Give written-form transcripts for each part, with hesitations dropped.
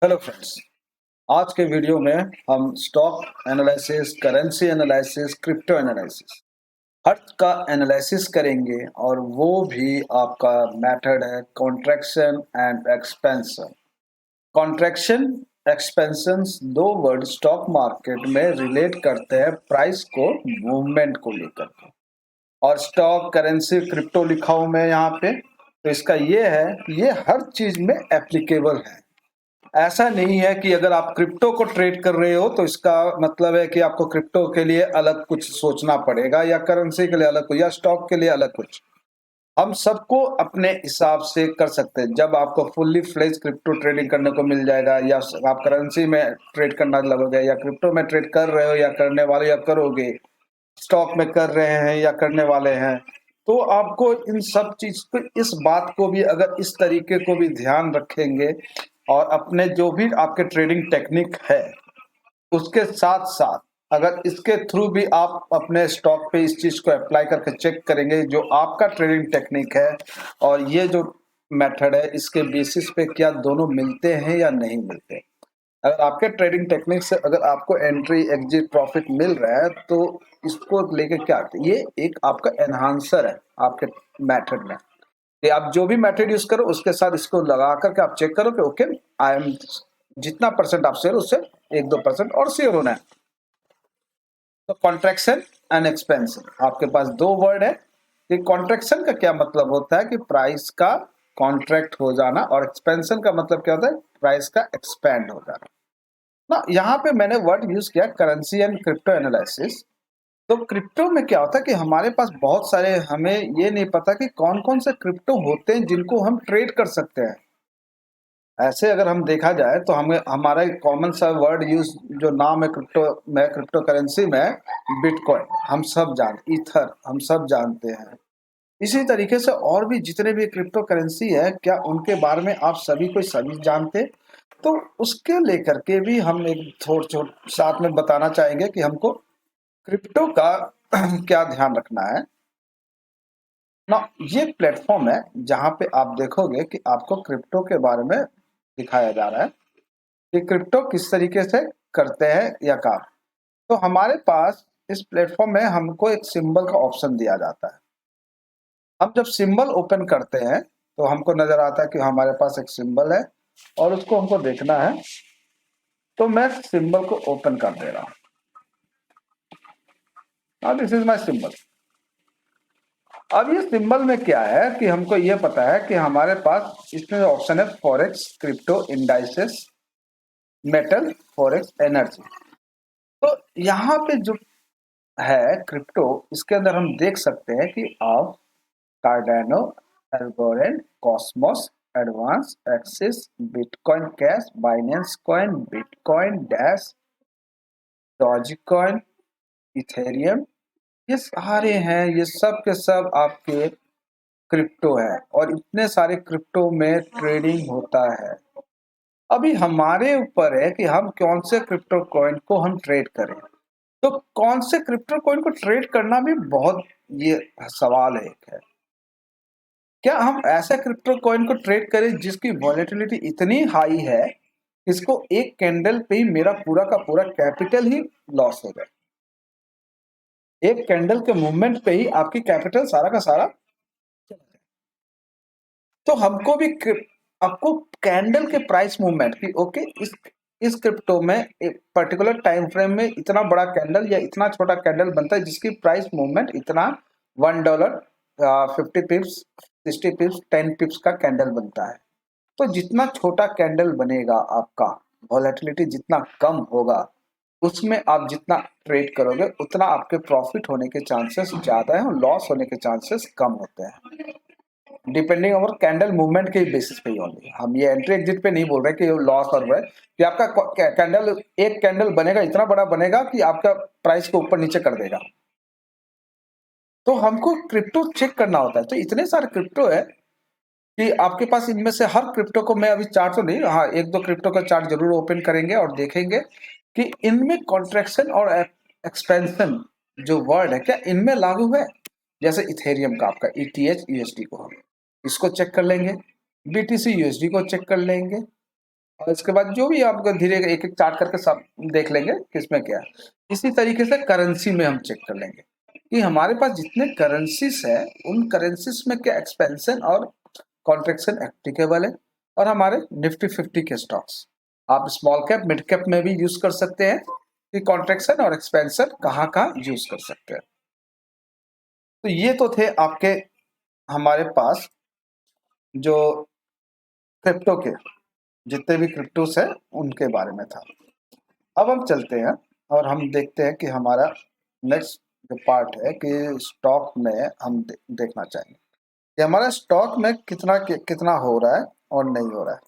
Hello friends. आज के video में हम stock analysis, currency analysis, crypto analysis हर का एनालिसिस करेंगे और वो भी आपका मेथड है contraction and expansion. Contraction expansions दो वर्ड स्टॉक मार्केट में रिलेट करते हैं प्राइस को, मूवमेंट को लेकर के। और स्टॉक, करेंसी, क्रिप्टो लिखा हूं मैं यहाँ पे, तो इसका ये है कि ये हर चीज में एप्लीकेबल है। ऐसा नहीं है कि अगर आप क्रिप्टो को ट्रेड कर रहे हो तो इसका मतलब है कि आपको क्रिप्टो के लिए अलग कुछ सोचना पड़ेगा या करेंसी के लिए अलग कुछ या स्टॉक के लिए अलग कुछ। हम सबको अपने हिसाब से कर सकते हैं। जब आपको फुल्ली फ्लेज क्रिप्टो ट्रेडिंग करने को मिल जाएगा या आप करेंसी में ट्रेड करना लगोगे या क्रिप्टो में ट्रेड कर रहे हो या करने वाले या करोगे, स्टॉक में कर रहे हैं या करने वाले हैं, तो आपको इन सब चीज को, इस बात को भी अगर इस तरीके को भी ध्यान रखेंगे और अपने जो भी आपके ट्रेडिंग टेक्निक है उसके साथ साथ अगर इसके थ्रू भी आप अपने स्टॉक पे इस चीज को अप्लाई करके चेक करेंगे जो आपका ट्रेडिंग टेक्निक है और ये जो मेथड है इसके बेसिस पे क्या दोनों मिलते हैं या नहीं मिलते। अगर आपके ट्रेडिंग टेक्निक से अगर आपको एंट्री, एग्जिट, प्रॉफिट मिल रहा है तो इसको लेके क्या, ये एक आपका एनहांसर है आपके मेथड में कि आप जो भी मेथड यूज करो उसके साथ इसको लगा करके आप चेक करो कि ओके, आई एम, जितना परसेंट आप शेयर उससे 1-2% और शेयर होना है। तो कॉन्ट्रैक्शन एंड एक्सपेंशन, आपके पास दो वर्ड है कि कॉन्ट्रैक्शन का क्या मतलब होता है कि प्राइस का कॉन्ट्रैक्ट हो जाना, और एक्सपेंशन का मतलब क्या होता है, प्राइस का एक्सपेंड हो जाना ना। यहाँ पे मैंने वर्ड यूज किया करेंसी एंड क्रिप्टो एनालिसिस। तो क्रिप्टो में क्या होता है कि हमारे पास बहुत सारे, हमें ये नहीं पता कि कौन कौन से क्रिप्टो होते हैं जिनको हम ट्रेड कर सकते हैं। ऐसे अगर हम देखा जाए तो हमें हमारा एक कॉमन सा वर्ड यूज जो नाम है क्रिप्टो में, क्रिप्टो करेंसी में, बिटकॉइन हम सब जानते, ईथर हम सब जानते हैं। इसी तरीके से और भी जितने भी क्रिप्टो करेंसी है, क्या उनके बारे में आप सभी कोई सभी जानते? तो उसके लेकर के भी हम एक थोड़ा साथ में बताना चाहेंगे कि हमको क्रिप्टो का क्या ध्यान रखना है ना। ये प्लेटफॉर्म है जहां पे आप देखोगे कि आपको क्रिप्टो के बारे में दिखाया जा रहा है कि क्रिप्टो किस तरीके से करते हैं या काम। तो हमारे पास इस प्लेटफॉर्म में हमको एक सिंबल का ऑप्शन दिया जाता है। हम जब सिंबल ओपन करते हैं तो हमको नजर आता है कि हमारे पास एक सिंबल है और उसको हमको देखना है। तो मैं सिंबल को ओपन कर दे रहा हूँ। Now this is my symbol. अब ये सिंबल में क्या है कि हमको ये पता है कि हमारे पास इसमें ऑप्शन है forex, crypto, indices, metal, forex, energy. तो यहाँ पे जो है क्रिप्टो, इसके अंदर हम देख सकते हैं कि आप Cardano, Algorand, Cosmos, advance, axis, Bitcoin Cash, Binance Coin, Bitcoin Dash, Dogecoin, Ethereum, ये सारे हैं, ये सब के सब आपके क्रिप्टो है और इतने सारे क्रिप्टो में ट्रेडिंग होता है। अभी हमारे ऊपर है कि हम कौन से क्रिप्टो कॉइन को हम ट्रेड करें। तो कौन से क्रिप्टो कॉइन को ट्रेड करना भी बहुत, ये सवाल है एक है। क्या हम ऐसे क्रिप्टो कॉइन को ट्रेड करें जिसकी वॉलेटिलिटी इतनी हाई है, इसको एक कैंडल पे ही मेरा पूरा का पूरा कैपिटल ही लॉस हो जाए। एक कैंडल के मूवमेंट पे ही आपकी कैपिटल सारा का सारा चला जाए। तो हमको भी आपको कैंडल के प्राइस मूवमेंट की, ओके, इस क्रिप्टो में एक पर्टिकुलर टाइम फ्रेम में इतना बड़ा कैंडल या इतना छोटा कैंडल बनता है जिसकी प्राइस मूवमेंट इतना $1, 50 पिप्स, 60 पिप्स, 10 पिप्स का कैंडल बनता है। तो जितना छोटा कैंडल बनेगा आपका, वॉलेटिलिटी जितना कम होगा, उसमें आप जितना ट्रेड करोगे उतना आपके प्रॉफिट होने के चांसेस ज्यादा है और लॉस होने के चांसेस कम होते हैं, डिपेंडिंग ऑन कैंडल मूवमेंट के बेसिस पे ही ओनली। हम ये एंट्री एग्जिट पे नहीं बोल रहे कि लॉस और है कि आपका कैंडल, एक कैंडल बनेगा, इतना बड़ा बनेगा कि आपका प्राइस को ऊपर नीचे कर देगा। तो हमको क्रिप्टो चेक करना होता है। तो इतने सारे क्रिप्टो है कि आपके पास इनमें से हर क्रिप्टो को मैं अभी चार्ट तो नहीं, हाँ, एक दो क्रिप्टो का चार्ट जरूर ओपन करेंगे और देखेंगे कि इनमें कॉन्ट्रैक्शन और एक्सपेंशन जो वर्ड है क्या इनमें लागू है। जैसे इथेरियम का आपका ETH USD को हम इसको चेक कर लेंगे, BTC USD को चेक कर लेंगे, और इसके बाद जो भी आपको धीरे एक एक चार्ट करके सब देख लेंगे किसमें क्या है। इसी तरीके से करेंसी में हम चेक कर लेंगे कि हमारे पास जितने करेंसीज है उन करेंसीज में क्या एक्सपेंशन और कॉन्ट्रेक्शन एप्लीकेबल है। और हमारे निफ्टी 50 के स्टॉक्स आप स्मॉल कैप मिड कैप में भी यूज कर सकते हैं कि कॉन्ट्रेक्शन और एक्सपेंशन कहाँ कहाँ यूज कर सकते हैं। तो ये तो थे आपके हमारे पास जो क्रिप्टो के जितने भी क्रिप्टोस है उनके बारे में था। अब हम चलते हैं और हम देखते हैं कि हमारा नेक्स्ट जो पार्ट है कि स्टॉक में हम देखना चाहेंगे कि हमारा स्टॉक में कितना हो रहा है और नहीं हो रहा है।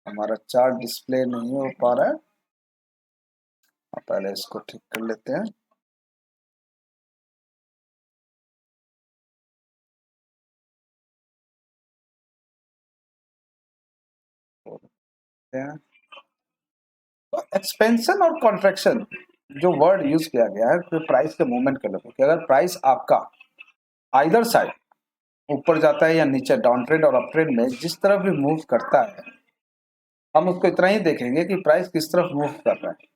हमारा चार्ट डिस्प्ले नहीं हो पा रहा है, पहले इसको ठीक कर लेते हैं। तो एक्सपेंशन और कॉन्ट्रैक्शन जो वर्ड यूज किया गया है तो प्राइस के मूवमेंट के लेकर कि अगर प्राइस आपका आइदर साइड ऊपर जाता है या नीचे डाउन ट्रेंड और अप ट्रेंड में जिस तरफ भी मूव करता है हम उसको इतना ही देखेंगे कि प्राइस किस तरफ मूव कर रहा है।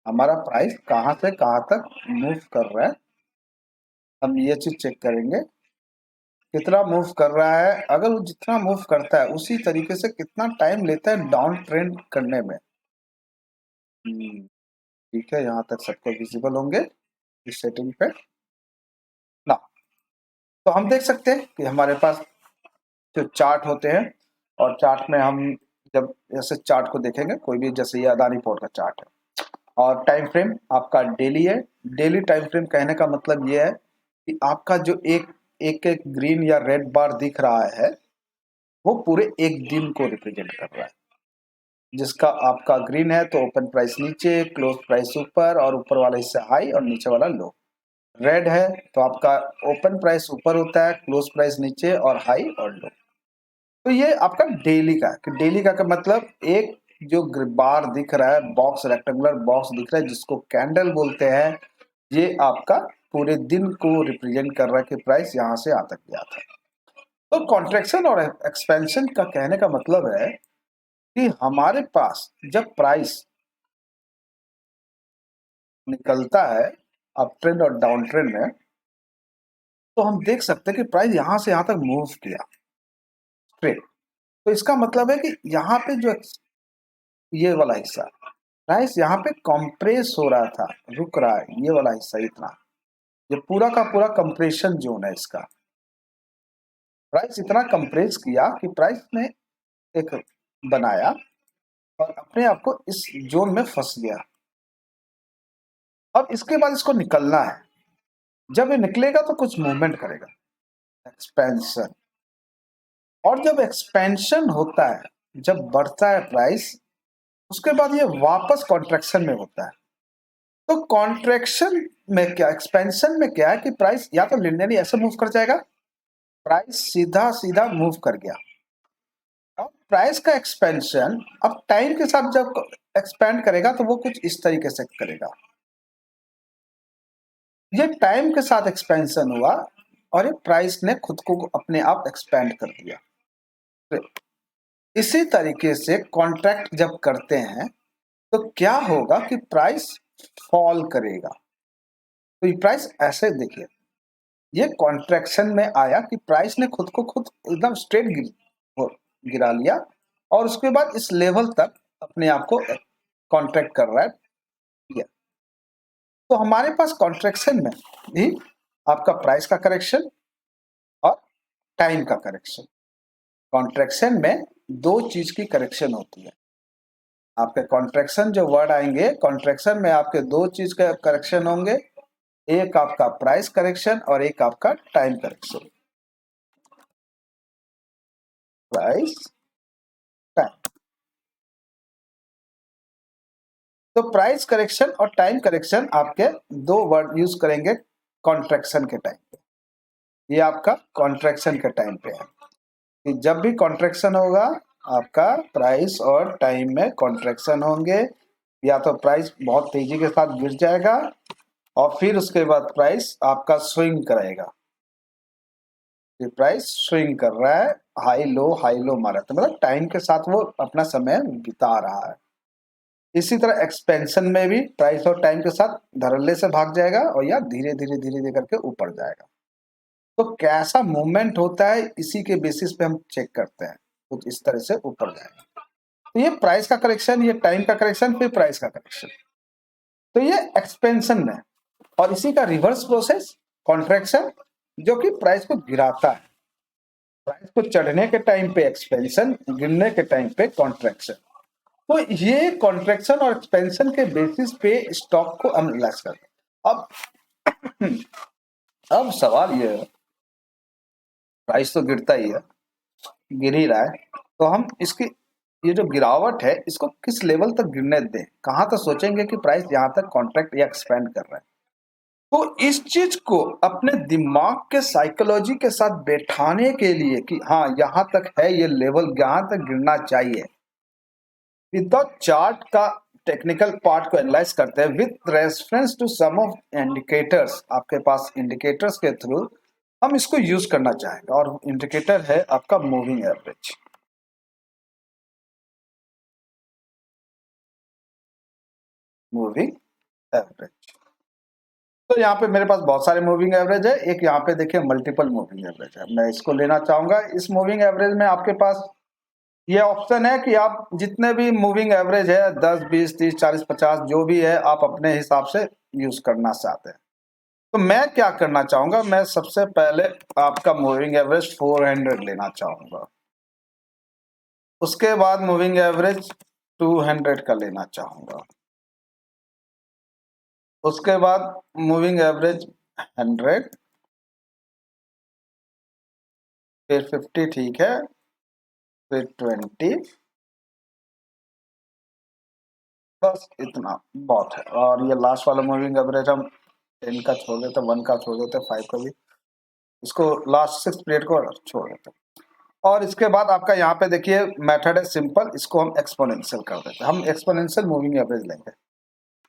हमारा प्राइस कहाँ से कहाँ तक मूव कर रहा है हम ये चीज चेक करेंगे। कितना मूव कर रहा है, अगर वो जितना मूव करता है उसी तरीके से कितना टाइम लेता है डाउन ट्रेंड करने में। ठीक है, यहाँ तक सबको विजिबल होंगे इस सेटिंग पे ना। तो हम देख सकते हैं कि हमारे पास जो चार्ट होते हैं और चार्ट में हम जब ऐसे चार्ट को देखेंगे कोई भी, जैसे ये अदानी पोर्ट का चार्ट है और टाइम फ्रेम आपका डेली है। डेली टाइम फ्रेम कहने का मतलब ये है कि आपका जो एक एक एक ग्रीन या रेड बार दिख रहा है वो पूरे एक दिन को रिप्रेजेंट कर रहा है। जिसका आपका ग्रीन है तो ओपन प्राइस नीचे, क्लोज प्राइस ऊपर और ऊपर वाला हिस्सा हाई और नीचे वाला लो। रेड है तो आपका ओपन प्राइस ऊपर होता है, क्लोज प्राइस नीचे और हाई और लो। तो ये आपका डेली का कि डेली का मतलब एक जो बार दिख रहा है, बॉक्स, रेक्टेंगुलर बॉक्स दिख रहा है जिसको कैंडल बोलते हैं, ये आपका पूरे दिन को रिप्रेजेंट कर रहा है कि प्राइस यहाँ से यहाँ तक गया था। तो कॉन्ट्रेक्शन और एक्सपेंशन का कहने का मतलब है कि हमारे पास जब प्राइस निकलता है अप ट्रेंड और डाउन ट्रेंड में तो हम देख सकते हैं कि प्राइस यहां से यहां तक मूव किया स्ट्रेट। तो इसका मतलब है कि यहाँ पे जो ये वाला हिस्सा प्राइस यहाँ पे कंप्रेस हो रहा था, रुक रहा है, ये वाला हिस्सा इतना, ये पूरा का पूरा कंप्रेशन जोन है इसका। प्राइस इतना कंप्रेस किया कि प्राइस ने एक बनाया और अपने आप को इस जोन में फंस गया। अब इसके बाद इसको निकलना है, जब ये निकलेगा तो कुछ मूवमेंट करेगा, एक्सपेंशन। और जब एक्सपेंशन होता है, जब बढ़ता है प्राइस, उसके बाद ये वापस कॉन्ट्रैक्शन में होता है। तो कॉन्ट्रैक्शन में क्या, एक्सपेंशन में क्या है कि प्राइस या तो लिनियरली ऐसे मूव कर जाएगा, प्राइस सीधा सीधा मूव कर गया। अब प्राइस का एक्सपेंशन अब टाइम के साथ जब एक्सपेंड करेगा तो वो कुछ इस तरीके से करेगा। ये टाइम के साथ एक्सपेंशन हुआ और ये प्राइस ने खुद को अपने आप एक्सपेंड कर दिया। तो इसी तरीके से कॉन्ट्रैक्ट जब करते हैं तो क्या होगा कि प्राइस फॉल करेगा। तो ये प्राइस ऐसे देखिए, ये कॉन्ट्रैक्शन में आया कि प्राइस ने खुद को खुद एकदम स्ट्रेट गिरा लिया और उसके बाद इस लेवल तक अपने आप को कॉन्ट्रैक्ट कर रहा है। तो हमारे पास कॉन्ट्रैक्शन में भी आपका प्राइस का करेक्शन और टाइम का करेक्शन। कॉन्ट्रैक्शन में दो चीज की करेक्शन होती है। आपके कॉन्ट्रैक्शन जो वर्ड आएंगे, कॉन्ट्रैक्शन में आपके दो चीज का करेक्शन होंगे, एक आपका प्राइस करेक्शन और एक आपका टाइम करेक्शन। Price time. तो प्राइस करेक्शन और टाइम करेक्शन आपके दो वर्ड यूज करेंगे कॉन्ट्रैक्शन के टाइम पे। ये आपका कॉन्ट्रैक्शन के टाइम पे है कि जब भी कॉन्ट्रैक्शन होगा आपका प्राइस और टाइम में कॉन्ट्रैक्शन होंगे, या तो प्राइस बहुत तेजी के साथ गिर जाएगा और फिर उसके बाद प्राइस आपका स्विंग करेगा। ये प्राइस स्विंग कर रहा है, हाई लो मारा, तो मतलब टाइम के साथ वो अपना समय बिता रहा है। इसी तरह एक्सपेंशन में भी प्राइस और टाइम के साथ धड़ल्ले से भाग जाएगा और या धीरे धीरे धीरे धीरे करके ऊपर जाएगा। तो कैसा मूवमेंट होता है इसी के बेसिस पे हम चेक करते हैं, कुछ इस तरह से ऊपर जाएगा। तो ये प्राइस का करेक्शन, ये टाइम का करेक्शन, फिर प्राइस का करेक्शन, तो ये एक्सपेंशन है। और इसी का रिवर्स प्रोसेस कॉन्ट्रैक्शन, जो कि प्राइस को गिराता है। प्राइस को चढ़ने के टाइम पे एक्सपेंशन, गिरने के टाइम पे कॉन्ट्रैक्शन। तो ये कॉन्ट्रैक्शन और एक्सपेंशन के बेसिस पे स्टॉक को हम एनालाइज करते हैं। अब सवाल ये है, प्राइस तो गिरता ही है, गिर ही रहा है, तो हम इसकी ये जो गिरावट है इसको किस लेवल तक गिरने दें, कहाँ तक सोचेंगे कि प्राइस यहाँ तक कॉन्ट्रैक्ट या एक्सपेंड कर रहा है। तो इस चीज को अपने दिमाग के साइकोलॉजी के साथ बैठाने के लिए कि हाँ यहाँ तक है ये लेवल, यहाँ तक गिरना चाहिए, विदाउट चार्ट का टेक्निकल पार्ट को एनालाइज करते हैं with reference to some of indicators. आपके पास इंडिकेटर्स के थ्रू हम इसको यूज करना चाहेंगे, और इंडिकेटर है आपका मूविंग एवरेज। मूविंग एवरेज, तो यहाँ पे मेरे पास बहुत सारे मूविंग एवरेज है। एक यहाँ पे देखिए मल्टीपल मूविंग एवरेज है, मैं इसको लेना चाहूंगा। इस मूविंग एवरेज में आपके पास ये ऑप्शन है कि आप जितने भी मूविंग एवरेज है 10, 20, 30, 40, 50 जो भी है आप अपने हिसाब से यूज करना चाहते हैं। तो मैं क्या करना चाहूंगा, मैं सबसे पहले आपका मूविंग एवरेज 400 लेना चाहूंगा। उसके बाद मूविंग एवरेज 200 का लेना चाहूंगा। उसके बाद मूविंग एवरेज 100, फिर 50, ठीक है, फिर 20, बस इतना बहुत है। और ये लास्ट वाला मूविंग एवरेज हम 10 का छोड़ देते, 1 का छोड़ देते, 5 का भी, इसको लास्ट 6 पीरियड को छोड़ देते। और इसके बाद आपका यहाँ पे देखिए मेथड है सिंपल, इसको हम एक्सपोनेंशियल कर देते हैं। हम एक्सपोनेंशियल मूविंग एवरेज लेंगे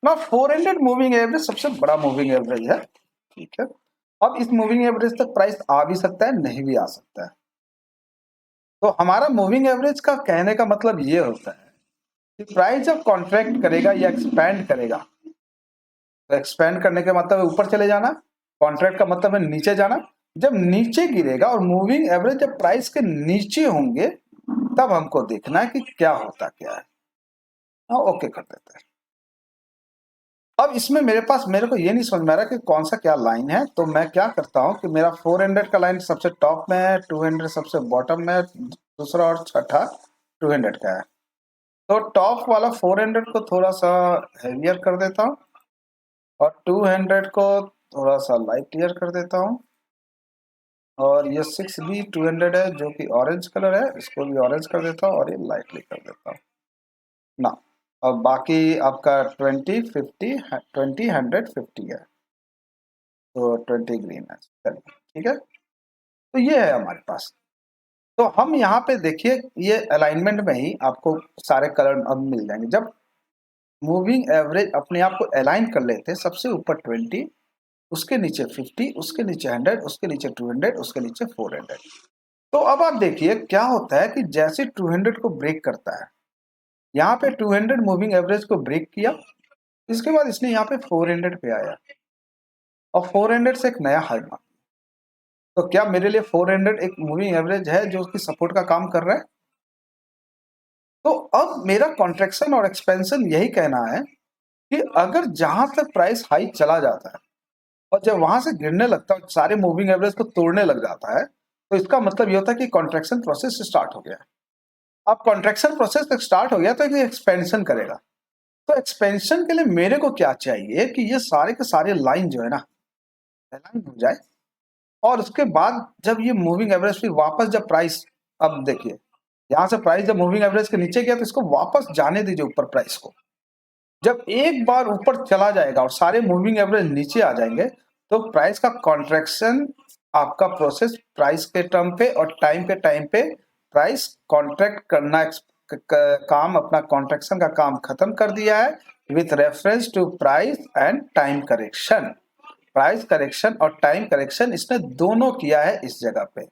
ना। 400 मूविंग एवरेज सबसे बड़ा मूविंग एवरेज है, ठीक है। अब इस मूविंग एवरेज तक प्राइस आ भी सकता है, नहीं भी आ सकता है। तो हमारा मूविंग एवरेज का कहने का मतलब ये होता है कि प्राइस जब कॉन्ट्रैक्ट करेगा या एक्सपैंड करेगा, तो एक्सपैंड करने के मतलब है ऊपर चले जाना, कॉन्ट्रैक्ट का मतलब है नीचे जाना। जब नीचे गिरेगा और मूविंग एवरेज जब प्राइस के नीचे होंगे, तब हमको देखना है कि क्या होता क्या है। हाँ, ओके कर देते हैं। अब इसमें मेरे को ये नहीं समझ में आ रहा कि कौन सा क्या लाइन है, तो मैं क्या करता हूँ कि मेरा 400 का लाइन सबसे टॉप में है, 200 सबसे बॉटम में, दूसरा और छठा 200 का है। तो टॉप वाला 400 को थोड़ा सा हेवियर कर देता हूँ और 200 को थोड़ा सा लाइटियर कर देता हूँ। और ये 6 भी 200 है जो कि ऑरेंज कलर है, इसको भी ऑरेंज कर देता हूँ और ये लाइटली कर देता हूँ ना। और बाकी आपका 20, 50, 20, 100, 50 है, तो 20 ग्रीन है, चलिए ठीक है। तो ये है हमारे पास। तो हम यहाँ पे देखिए ये अलाइनमेंट में ही आपको सारे कलर अब मिल जाएंगे। जब मूविंग एवरेज अपने आप को अलाइन कर लेते हैं, सबसे ऊपर 20, उसके नीचे 50, उसके नीचे 100, उसके नीचे 200, उसके नीचे 400। तो अब आप देखिए क्या होता है कि जैसे 200 को ब्रेक करता है, यहाँ पे 200 मूविंग एवरेज को ब्रेक किया, इसके बाद इसने यहाँ पे 400 पे आया और 400 से एक नया हाई मार। तो क्या मेरे लिए 400 एक मूविंग एवरेज है जो उसकी सपोर्ट का काम कर रहा है? तो अब मेरा कॉन्ट्रैक्शन और एक्सपेंशन यही कहना है कि अगर जहां तक प्राइस हाई चला जाता है और जब वहां से गिरने लगता है, सारे मूविंग एवरेज को तोड़ने लग जाता है, तो इसका मतलब ये होता है कि कॉन्ट्रैक्शन प्रोसेस स्टार्ट हो गया है। अब कॉन्ट्रैक्शन प्रोसेस स्टार्ट हो गया तो ये एक्सपेंशन करेगा। तो एक्सपेंशन के लिए मेरे को क्या चाहिए कि ये सारे के सारे लाइन जो है ना अलाइन हो जाए, और उसके बाद जब ये मूविंग एवरेज फिर वापस जब प्राइस, अब देखिए यहाँ से प्राइस जब मूविंग एवरेज के नीचे गया तो इसको वापस जाने दीजिए ऊपर प्राइस को। जब एक बार ऊपर चला जाएगा और सारे मूविंग एवरेज नीचे आ जाएंगे, तो प्राइस का कॉन्ट्रैक्शन आपका प्रोसेस प्राइस के टर्म पे और टाइम के टाइम पे प्राइस कॉन्ट्रैक्ट करना काम, अपना कॉन्ट्रैक्शन का काम खत्म कर दिया है with reference to price and time correction. Price correction और टाइम करेक्शन इसने दोनों किया है इस जगह पे।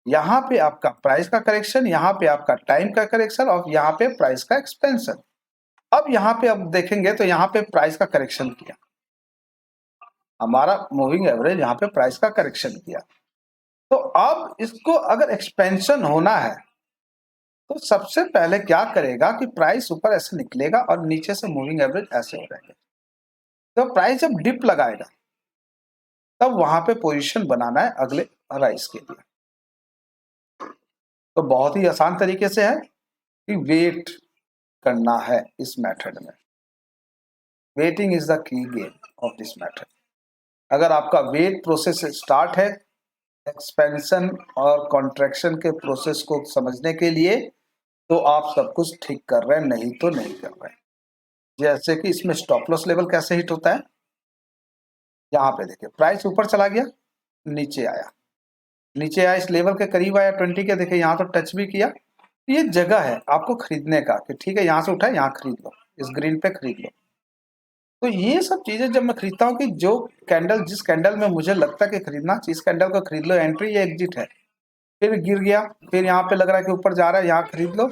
यहाँ पे आपका प्राइस का करेक्शन, यहाँ पे आपका टाइम का करेक्शन और यहाँ पे प्राइस का एक्सपेंशन। अब यहाँ पे अब देखेंगे तो यहाँ पे प्राइस का करेक्शन किया, हमारा मूविंग एवरेज यहाँ पे प्राइस का करेक्शन किया। तो अब इसको अगर एक्सपेंशन होना है तो सबसे पहले क्या करेगा कि प्राइस ऊपर ऐसे निकलेगा और नीचे से मूविंग एवरेज ऐसे हो जाएगा। तो प्राइस जब डिप लगाएगा तब वहां पे पोजीशन बनाना है अगले राइज के लिए। तो बहुत ही आसान तरीके से है कि वेट करना है इस मेथड में। Waiting is the key game of this method. अगर आपका वेट प्रोसेस स्टार्ट है एक्सपेंशन और कॉन्ट्रैक्शन के प्रोसेस को समझने के लिए, तो आप सब कुछ ठीक कर रहे हैं, नहीं तो नहीं कर रहे हैं। जैसे कि इसमें स्टॉप लॉस लेवल कैसे हिट होता है, यहाँ पे देखिए प्राइस ऊपर चला गया, नीचे आया, नीचे आया, इस लेवल के करीब आया 20 के, देखिए यहाँ तो टच भी किया। ये जगह है आपको खरीदने का कि ठीक है यहाँ से उठा, यहाँ खरीद लो, इस ग्रीन पे खरीद लो। तो ये सब चीजें जब मैं खरीदता हूँ कि जो कैंडल, जिस कैंडल में मुझे लगता है कि खरीदना चाहिए, इस कैंडल को खरीद लो, एंट्री या एग्जिट है, फिर गिर गया, फिर यहाँ पे लग रहा है कि ऊपर जा रहा है, यहाँ खरीद लो,